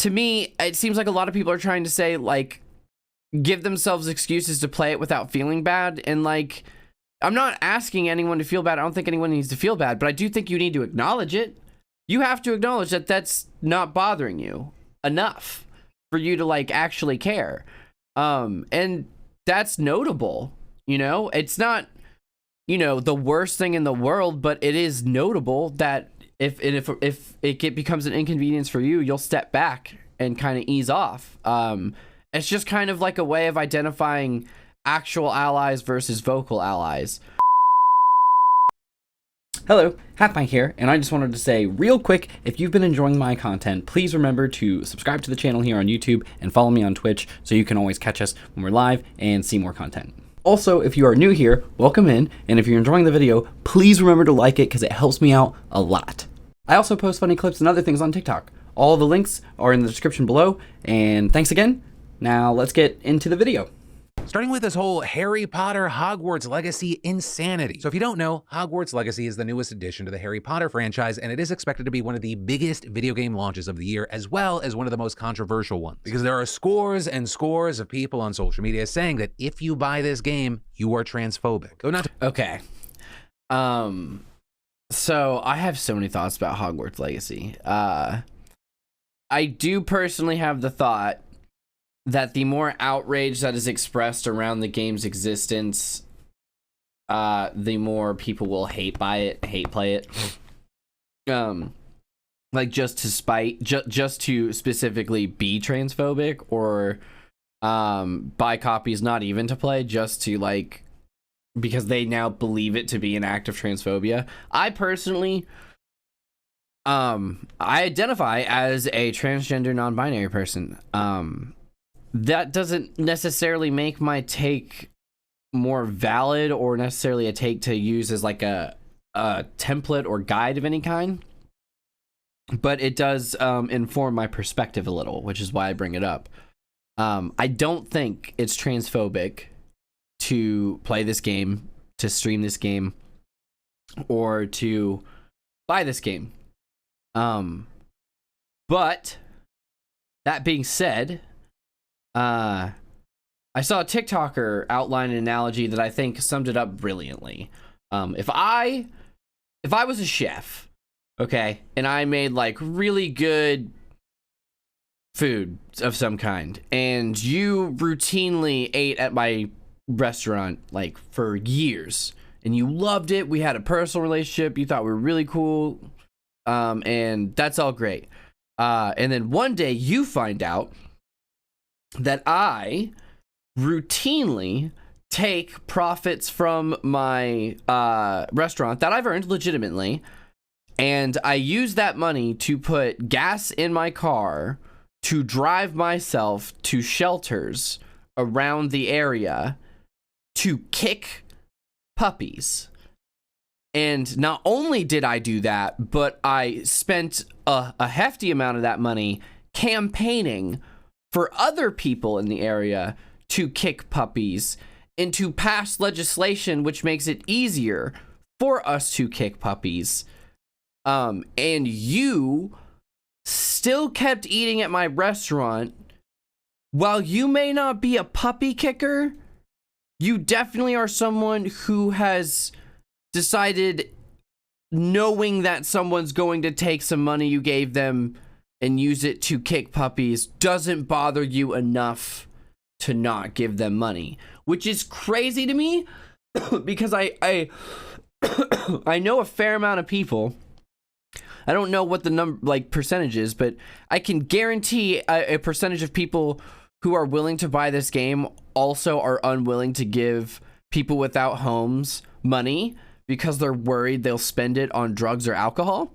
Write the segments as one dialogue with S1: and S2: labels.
S1: to me, it seems like a lot of people are trying to say, like, give themselves excuses to play it without feeling bad. And, like, I'm not asking anyone to feel bad. I don't think anyone needs to feel bad, but I do think you need to acknowledge it. You have to acknowledge that that's not bothering you enough for you to, like, actually care. And that's notable, you know? It's not, you know, the worst thing in the world, but it is notable that if it becomes an inconvenience for you, you'll step back and kind of ease off. It's just kind of like a way of identifying actual allies versus vocal allies. Hello, HalfPint here, and I just wanted to say real quick, if you've been enjoying my content, please remember to subscribe to the channel here on YouTube and follow me on Twitch so you can always catch us when we're live and see more content. Also, if you are new here, welcome in, and if you're enjoying the video, please remember to like it because it helps me out a lot. I also post funny clips and other things on TikTok. All the links are in the description below, and thanks again. Now let's get into the video.
S2: Starting with this whole Harry Potter Hogwarts Legacy insanity. So if you don't know, Hogwarts Legacy is the newest addition to the Harry Potter franchise, and it is expected to be one of the biggest video game launches of the year, as well as one of the most controversial ones. Because there are scores and scores of people on social media saying that if you buy this game, you are transphobic. Though not
S1: Okay. So I have so many thoughts about Hogwarts Legacy. I do personally have the thought that the more outrage that is expressed around the game's existence, the more people will hate play it. Like just to spite, just to specifically be transphobic, or buy copies not even to play, just to, like, because they now believe it to be an act of transphobia. I personally, I identify as a transgender non-binary person. That doesn't necessarily make my take more valid or necessarily a take to use as like a template or guide of any kind, but it does inform my perspective a little, which is why I bring it up. I don't think it's transphobic to play this game, to stream this game, or to buy this game. But that being said, I saw a TikToker outline an analogy that I think summed it up brilliantly. If I was a chef, okay, and I made like really good food of some kind, and you routinely ate at my restaurant like for years, and you loved it, we had a personal relationship, you thought we were really cool, and that's all great. And then one day you find out that I routinely take profits from my restaurant that I've earned legitimately, and I use that money to put gas in my car to drive myself to shelters around the area to kick puppies. And not only did I do that, but I spent a hefty amount of that money campaigning for other people in the area to kick puppies and to pass legislation which makes it easier for us to kick puppies. And you still kept eating at my restaurant. While you may not be a puppy kicker, you definitely are someone who has decided, knowing that someone's going to take some money you gave them and use it to kick puppies, doesn't bother you enough to not give them money, which is crazy to me because I know a fair amount of people. I don't know what the percentage is, but I can guarantee a percentage of people who are willing to buy this game also are unwilling to give people without homes money because they're worried they'll spend it on drugs or alcohol.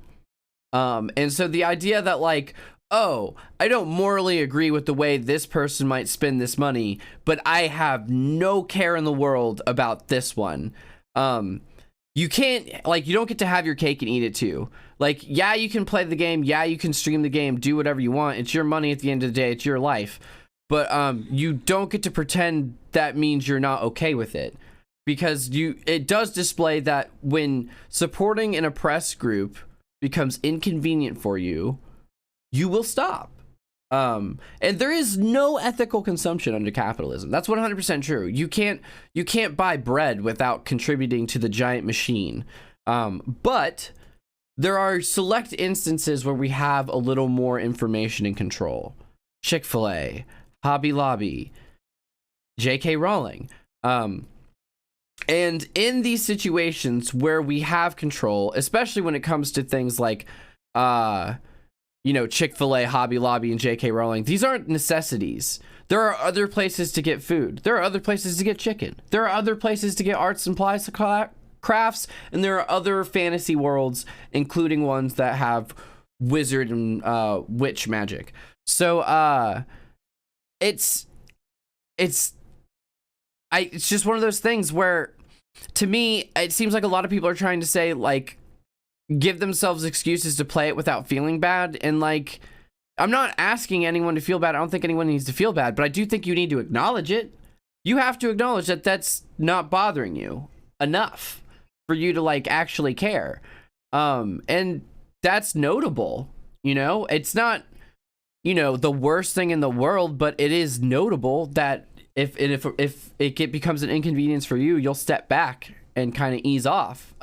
S1: And so the idea that, like, oh, I don't morally agree with the way this person might spend this money, but I have no care in the world about this one. You can't, like, you don't get to have your cake and eat it too. Like, yeah, you can play the game. Yeah, you can stream the game, do whatever you want. It's your money at the end of the day. It's your life. But you don't get to pretend that means you're not okay with it. Because it does display that when supporting an oppressed group becomes inconvenient for you, you will stop. And there is no ethical consumption under capitalism. That's 100% true. You can't buy bread without contributing to the giant machine. But there are select instances where we have a little more information and control. Chick-fil-A, Hobby Lobby, J.K. Rowling. And in these situations where we have control, especially when it comes to things like, Chick-fil-A, Hobby Lobby, and J.K. Rowling, these aren't necessities. There are other places to get food. There are other places to get chicken. There are other places to get arts, supplies, crafts, and there are other fantasy worlds, including ones that have wizard and witch magic. So it's just one of those things where, to me, it seems like a lot of people are trying to say, like, give themselves excuses to play it without feeling bad. And, like, I'm not asking anyone to feel bad. I don't think anyone needs to feel bad, but I do think you need to acknowledge it. You have to acknowledge that that's not bothering you enough for you to, like, actually care. And that's notable. It's not, the worst thing in the world, but it is notable that if it becomes an inconvenience for you, you'll step back and kind of ease off.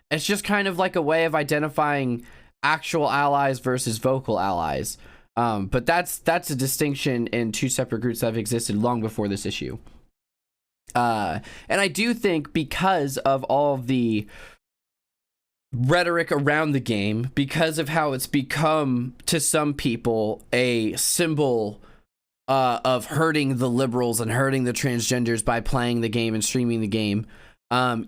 S1: It's just kind of like a way of identifying actual allies versus vocal allies. But that's a distinction in two separate groups that have existed long before this issue. And I do think because of all of the rhetoric around the game, because of how it's become to some people a symbol of hurting the liberals and hurting the transgenders by playing the game and streaming the game,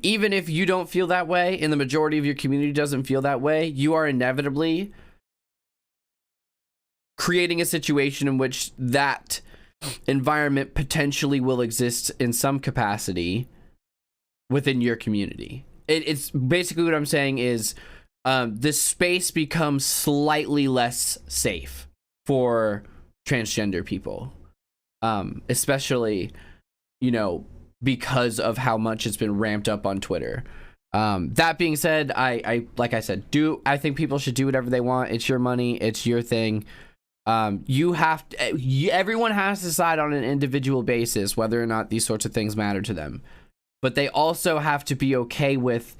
S1: even if you don't feel that way and the majority of your community doesn't feel that way, you are inevitably creating a situation in which that environment potentially will exist in some capacity within your community. It's basically what I'm saying is this space becomes slightly less safe for transgender people, especially, because of how much it's been ramped up on Twitter. That being said, I like I said, I think people should do whatever they want. It's your money. It's your thing. Everyone has to decide on an individual basis whether or not these sorts of things matter to them. But they also have to be okay with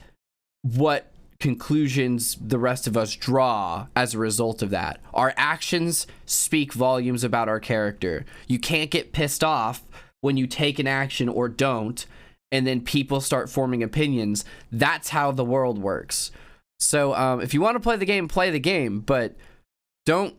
S1: what conclusions the rest of us draw as a result of that. Our actions speak volumes about our character. You can't get pissed off when you take an action or don't, and then people start forming opinions. That's how the world works. So if you want to play the game, but don't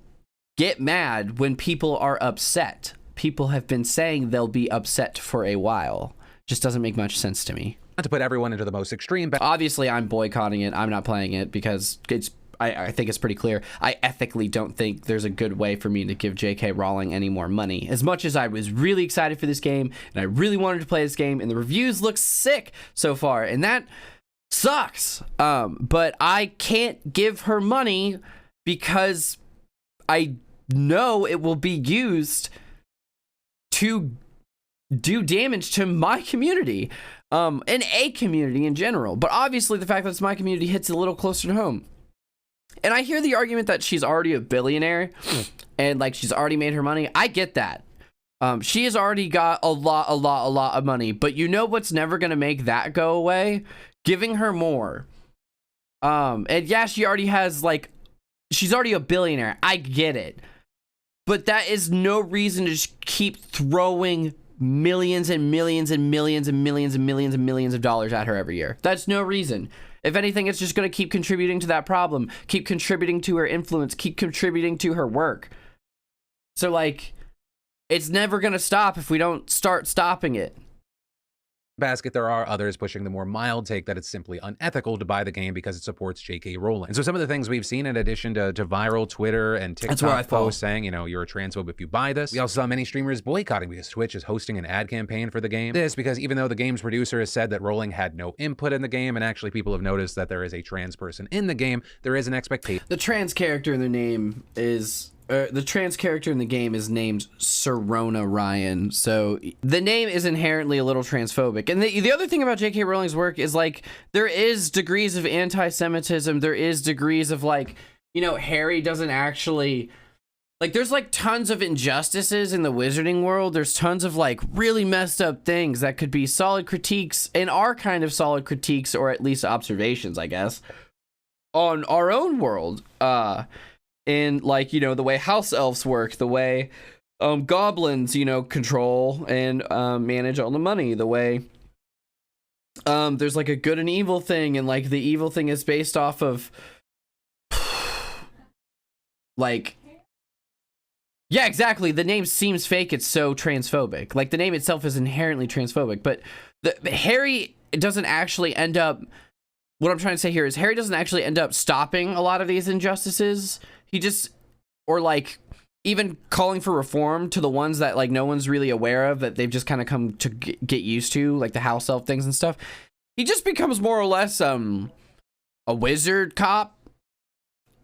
S1: get mad when people are upset. People have been saying they'll be upset for a while. Just doesn't make much sense to me.
S2: Not to put everyone into the most extreme, but
S1: obviously I'm boycotting it. I'm not playing it because I think it's pretty clear. I ethically don't think there's a good way for me to give J.K. Rowling any more money. As much as I was really excited for this game and I really wanted to play this game, and the reviews look sick so far, and that sucks. But I can't give her money because I know it will be used to do damage to my community, and a community in general. But obviously the fact that it's my community hits a little closer to home. And I hear the argument that she's already a billionaire and like she's already made her money. I get that. She has already got a lot of money, but you know what's never going to make that go away? Giving her more. And yeah, she already has she's already a billionaire. I get it. But that is no reason to just keep throwing millions and millions and millions and millions and millions and millions of dollars at her every year. That's no reason. If anything, it's just going to keep contributing to that problem, keep contributing to her influence, keep contributing to her work. So, it's never going to stop if we don't start stopping it.
S2: Basket, there are others pushing the more mild take that it's simply unethical to buy the game because it supports J.K. Rowling. And so some of the things we've seen, in addition to viral Twitter and TikTok posts saying, you're a transphobe if you buy this, we also saw many streamers boycotting because Twitch is hosting an ad campaign for the game. This because even though the game's producer has said that Rowling had no input in the game, and actually people have noticed that there is a trans person in the game, there is an expectation.
S1: The trans character in the name is... the trans character in the game is named Serona Ryan, so the name is inherently a little transphobic. And the other thing about J.K. Rowling's work is there is degrees of anti-Semitism. There is degrees of Harry doesn't actually like there's like tons of injustices in the wizarding world. There's tons of like really messed up things that could be solid critiques and are kind of solid critiques, or at least observations, I guess, on our own world. And like, you know, the way house elves work, the way goblins, you know, control and manage all the money, the way there's like a good and evil thing, and like the evil thing is based off of like, yeah, exactly. The name seems fake. It's so transphobic. Like the name itself is inherently transphobic, but Harry doesn't actually end up, what I'm trying to say here is Harry doesn't actually end up stopping a lot of these injustices. He just, or like even calling for reform to the ones that like no one's really aware of, that they've just kind of come to get used to, like the house elf things and stuff. He just becomes more or less a wizard cop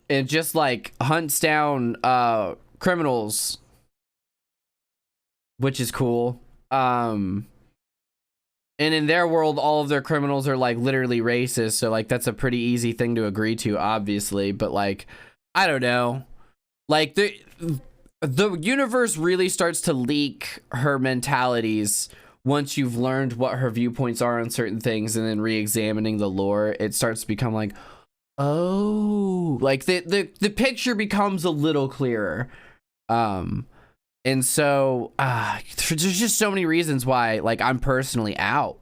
S1: and just like hunts down criminals, which is cool. And in their world, all of their criminals are like literally racist, so like that's a pretty easy thing to agree to, obviously. But like, I don't know, like the universe really starts to leak her mentalities once you've learned what her viewpoints are on certain things, and then re-examining the lore, it starts to become like, oh, like the picture becomes a little clearer. And so there's just so many reasons why like I'm personally out.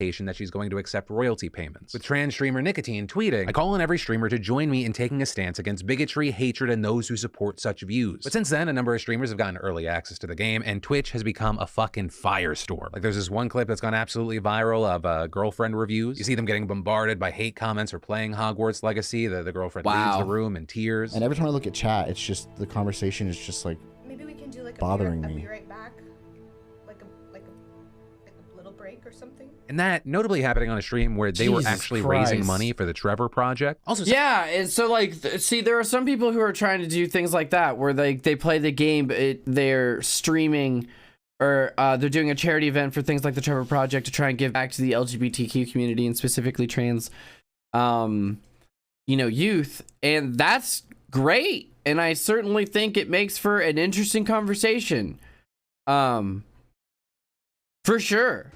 S2: That she's going to accept royalty payments. With trans streamer Nicotine tweeting, "I call on every streamer to join me in taking a stance against bigotry, hatred, and those who support such views." But since then, a number of streamers have gotten early access to the game, and Twitch has become a fucking firestorm. Like there's this one clip that's gone absolutely viral of girlfriend reviews. You see them getting bombarded by hate comments for playing Hogwarts Legacy. The girlfriend leaves the room in tears.
S3: And every time I look at chat, it's just, the conversation is just like,
S4: maybe we can do like
S3: bothering
S4: a
S3: me.
S4: be right back, like a little break or something.
S2: And that notably happening on a stream where they were
S1: Jesus
S2: actually
S1: Christ.
S2: raising money for the Trevor Project. Also,
S1: Yeah, and so like, see, there are some people who are trying to do things like that, where they play the game, but they're streaming, or they're doing a charity event for things like the Trevor Project to try and give back to the LGBTQ community, and specifically trans, you know, youth, and that's great. And I certainly think it makes for an interesting conversation, for sure.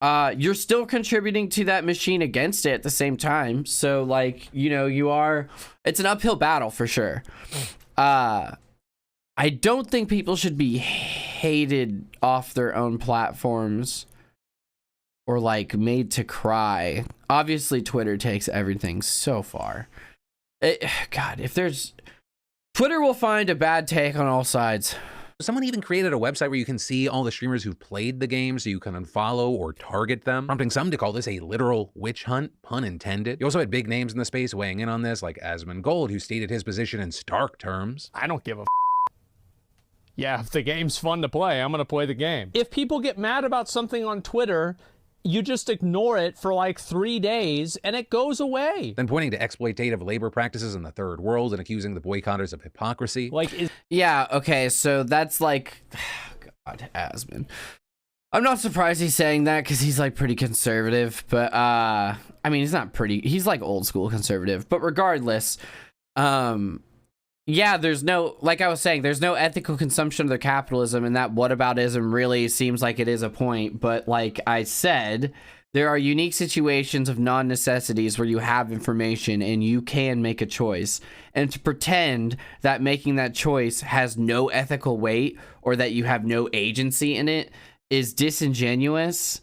S1: You're still contributing to that machine against it at the same time. So like, you know, it's an uphill battle for sure. I don't think people should be hated off their own platforms or like made to cry. Obviously Twitter takes everything so far. God, Twitter will find a bad take on all sides.
S2: someone even created a website where you can see all the streamers who've played the game so you can unfollow or target them, prompting some to call this a literal witch hunt, pun intended. You also had big names in the space weighing in on this, like Asmongold, who stated his position in stark terms.
S5: I don't give a yeah, if the game's fun to play, I'm gonna play the game. If people get mad about something on Twitter, you just ignore it for like 3 days and it goes away.
S2: Then pointing to exploitative labor practices in the third world and accusing the boycotters of hypocrisy.
S5: Like,
S1: yeah, okay, so that's like, God, Asmon. I'm not surprised he's saying that because he's like pretty conservative, but I mean, he's not pretty, he's like old school conservative, but regardless, yeah, there's no, like I was saying, there's no ethical consumption of their capitalism, and that whataboutism really seems like it is a point. But like I said, there are unique situations of non-necessities where you have information and you can make a choice. And to pretend that making that choice has no ethical weight or that you have no agency in it is disingenuous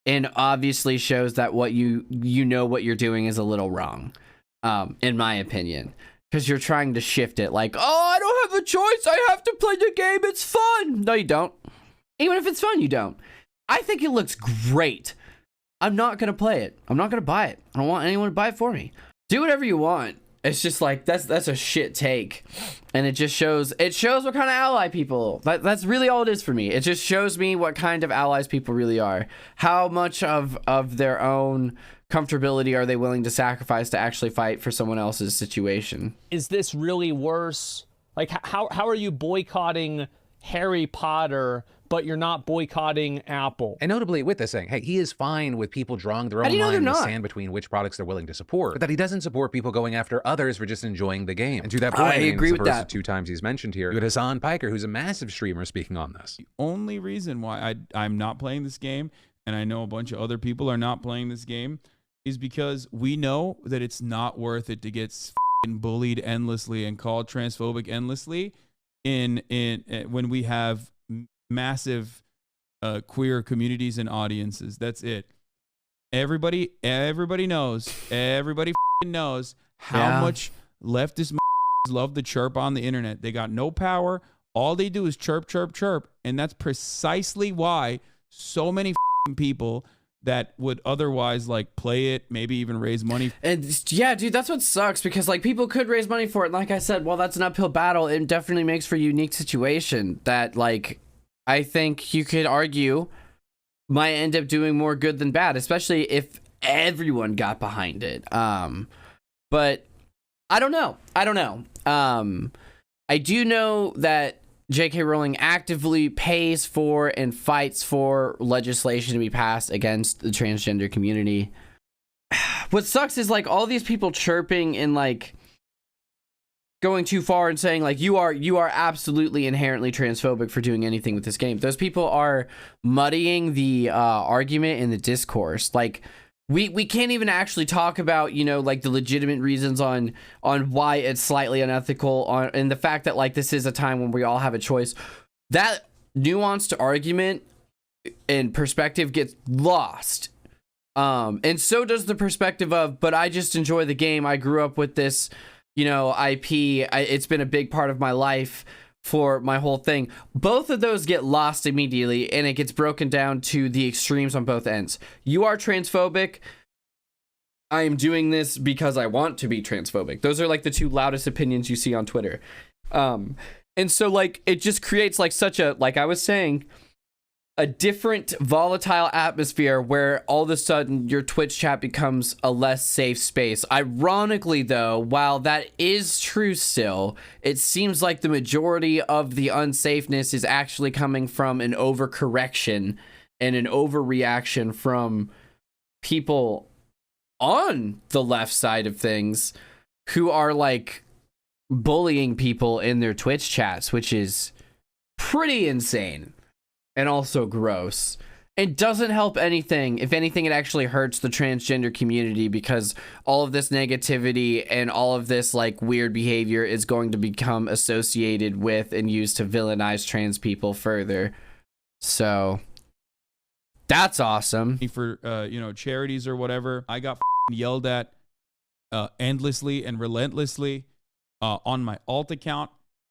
S1: and obviously shows that what you know what you're doing is a little wrong, in my opinion. Because you're trying to shift it like, oh, I don't have a choice. I have to play the game. It's fun. No, you don't. Even if it's fun, you don't. I think it looks great. I'm not going to play it. I'm not going to buy it. I don't want anyone to buy it for me. Do whatever you want. It's just like, that's a shit take. And it just shows, what kind of ally people, that's really all it is for me. It just shows me what kind of allies people really are. How much of their own comfortability are they willing to sacrifice to actually fight for someone else's situation?
S5: is this really worse? Like, how are you boycotting Harry Potter, but you're not boycotting Apple.
S2: And notably with this thing, hey, he is fine with people drawing their
S1: How
S2: own
S1: do you know
S2: line in
S1: they're
S2: the
S1: not?
S2: sand between which products they're willing to support, but that he doesn't support people going after others for just enjoying the game. And to that point,
S1: I agree with
S2: it's the first
S1: that.
S2: of 2 times he's mentioned here, you had Hassan Piker, who's a massive streamer, speaking on this.
S6: The only reason why I'm not playing this game, and I know a bunch of other people are not playing this game, is because we know that it's not worth it to get f***ing bullied endlessly and called transphobic endlessly when we have massive queer communities and audiences. That's it. Everybody knows. Everybody f***ing knows how much leftist love to chirp on the internet. They got no power. All they do is chirp, chirp, chirp. And that's precisely why so many f***ing people that would otherwise like play it, maybe even raise money.
S1: And yeah, dude, that's what sucks, because like people could raise money for it. And like I said, well, that's an uphill battle. It definitely makes for a unique situation that like I think you could argue might end up doing more good than bad, especially if everyone got behind it. But I don't know. I do know that J.K. Rowling actively pays for and fights for legislation to be passed against the transgender community. What sucks is like all these people chirping and like going too far and saying like you are absolutely inherently transphobic for doing anything with this game. Those people are muddying the argument and the discourse. Like we can't even actually talk about, you know, like the legitimate reasons on why it's slightly unethical, and the fact that like this is a time when we all have a choice. That nuanced argument and perspective gets lost. And so does the perspective of, but I just enjoy the game. I grew up with this, you know, IP. It's been a big part of my life for my whole thing. Both of those get lost immediately, and it gets broken down to the extremes on both ends. You are transphobic. I am doing this because I want to be transphobic. Those are like the 2 loudest opinions you see on Twitter. And so like it just creates like such a, like I was saying, a different volatile atmosphere where all of a sudden your Twitch chat becomes a less safe space. Ironically though, while that is true still, it seems like the majority of the unsafeness is actually coming from an overcorrection and an overreaction from people on the left side of things who are like bullying people in their Twitch chats, which is pretty insane. And also gross. It doesn't help anything. If anything, it actually hurts the transgender community, because all of this negativity and all of this like weird behavior is going to become associated with and used to villainize trans people further. So that's awesome.
S6: For you know, charities or whatever. I got yelled at endlessly and relentlessly on my alt account.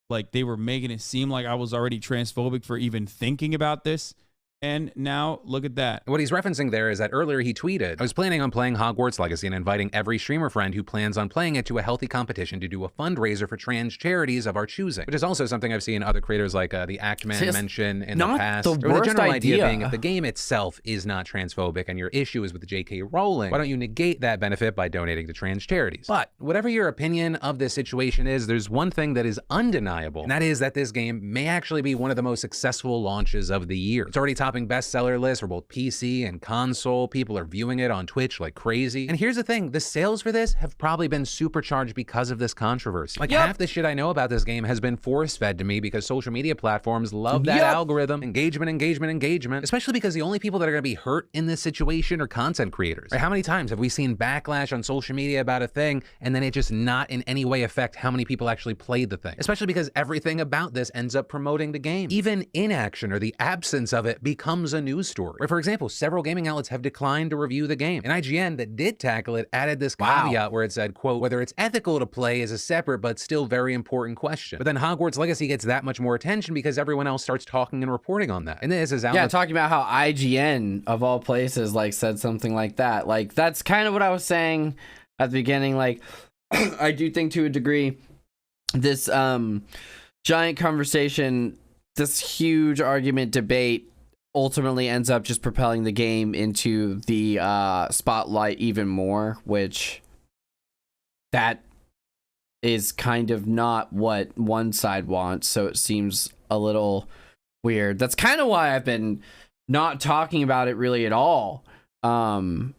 S6: Like they were making it seem like I was already transphobic for even thinking about this. And now look at that.
S2: What he's referencing there is that earlier he tweeted, I was planning on playing Hogwarts Legacy and inviting every streamer friend who plans on playing it to a healthy competition to do a fundraiser for trans charities of our choosing, which is also something I've seen other creators like the Actman mention in the past.
S1: The
S2: general
S1: worst
S2: idea being, if the game itself is not transphobic and your issue is with J.K. Rowling, why don't you negate that benefit by donating to trans charities? But whatever your opinion of this situation is, there's one thing that is undeniable, and that is that this game may actually be one of the most successful launches of the year. It's already topping bestseller lists for both PC and console. People are viewing it on Twitch like crazy. And here's the thing, the sales for this have probably been supercharged because of this controversy. Like half the shit I know about this game has been force-fed to me because social media platforms love that algorithm. Engagement, especially because the only people that are gonna be hurt in this situation are content creators. Right? How many times have we seen backlash on social media about a thing and then it just not in any way affect how many people actually played the thing? Especially because everything about this ends up promoting the game. Even inaction or the absence of it becomes a news story. Where, for example, several gaming outlets have declined to review the game. And IGN that did tackle it added this caveat where it said, quote, whether it's ethical to play is a separate but still very important question. But then Hogwarts Legacy gets that much more attention because everyone else starts talking and reporting on that. And this is outlets
S1: talking about how IGN of all places like said something like that. Like that's kind of what I was saying at the beginning. Like I do think to a degree this giant conversation, this huge argument debate ultimately ends up just propelling the game into the spotlight even more, which that is kind of not what one side wants. So it seems a little weird. That's kind of why I've been not talking about it really at all on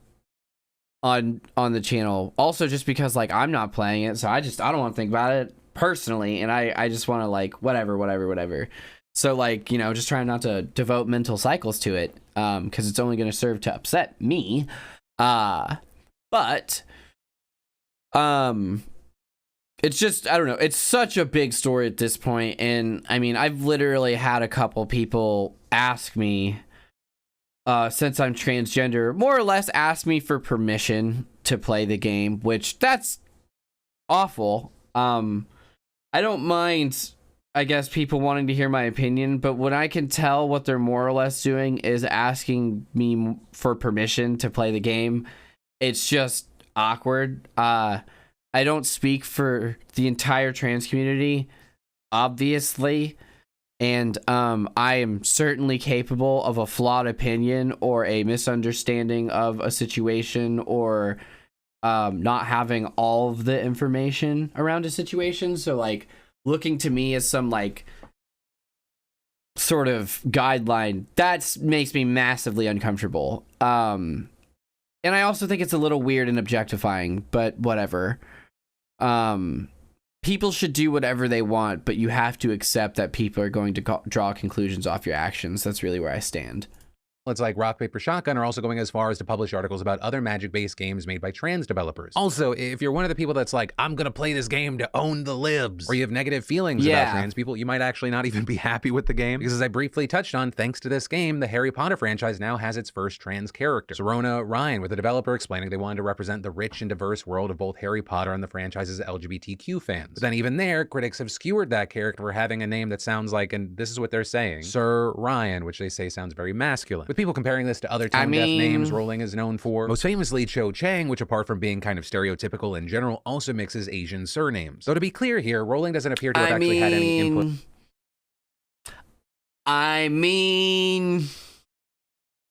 S1: the channel. Also just because like I'm not playing it, so I don't want to think about it personally, and I just want to like whatever. So like, you know, just trying not to devote mental cycles to it, because it's only going to serve to upset me. But it's just, I don't know, it's such a big story at this point, and I mean, I've literally had a couple people ask me, since I'm transgender, more or less ask me for permission to play the game, which that's awful. I don't mind, I guess, people wanting to hear my opinion, but when I can tell what they're more or less doing is asking me for permission to play the game, it's just awkward. I don't speak for the entire trans community, obviously, and I am certainly capable of a flawed opinion or a misunderstanding of a situation, or not having all of the information around a situation. So like looking to me as some like sort of guideline, that makes me massively uncomfortable. And I also think it's a little weird and objectifying, but whatever. People should do whatever they want, but you have to accept that people are going to draw conclusions off your actions. That's really where I stand.
S2: It's like Rock, Paper, Shotgun are also going as far as to publish articles about other Magic-based games made by trans developers. Also, if you're one of the people that's like, I'm gonna play this game to own the libs, or you have negative feelings about trans people, you might actually not even be happy with the game. Because as I briefly touched on, thanks to this game, the Harry Potter franchise now has its first trans character. Serona Ryan, with the developer, explaining they wanted to represent the rich and diverse world of both Harry Potter and the franchise's LGBTQ fans. But then even there, critics have skewered that character for having a name that sounds like, and this is what they're saying, Sir Ryan, which they say sounds very masculine. With people comparing this to other tone-deaf names Rowling is known for. Most famously, Cho Chang, which apart from being kind of stereotypical in general, also mixes Asian surnames. Though to be clear here, Rowling doesn't appear to have actually had any input.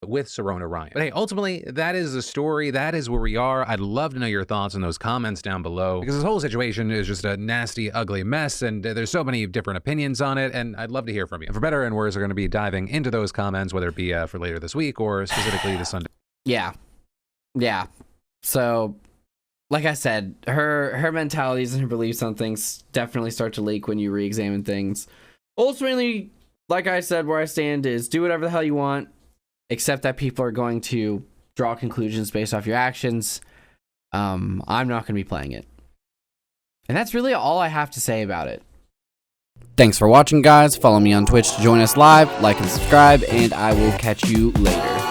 S2: With Serona Ryan. But hey, ultimately, that is the story. That is where we are. I'd love to know your thoughts in those comments down below, because this whole situation is just a nasty, ugly mess, and there's so many different opinions on it, and I'd love to hear from you. And for better and worse, we're going to be diving into those comments, whether it be for later this week or specifically this Sunday.
S1: Yeah. So, like I said, her mentalities and her beliefs on things definitely start to leak when you re-examine things. Ultimately, like I said, where I stand is do whatever the hell you want, except that people are going to draw conclusions based off your actions. I'm not going to be playing it. And that's really all I have to say about it. Thanks for watching, guys. Follow me on Twitch to join us live, like and subscribe, and I will catch you later.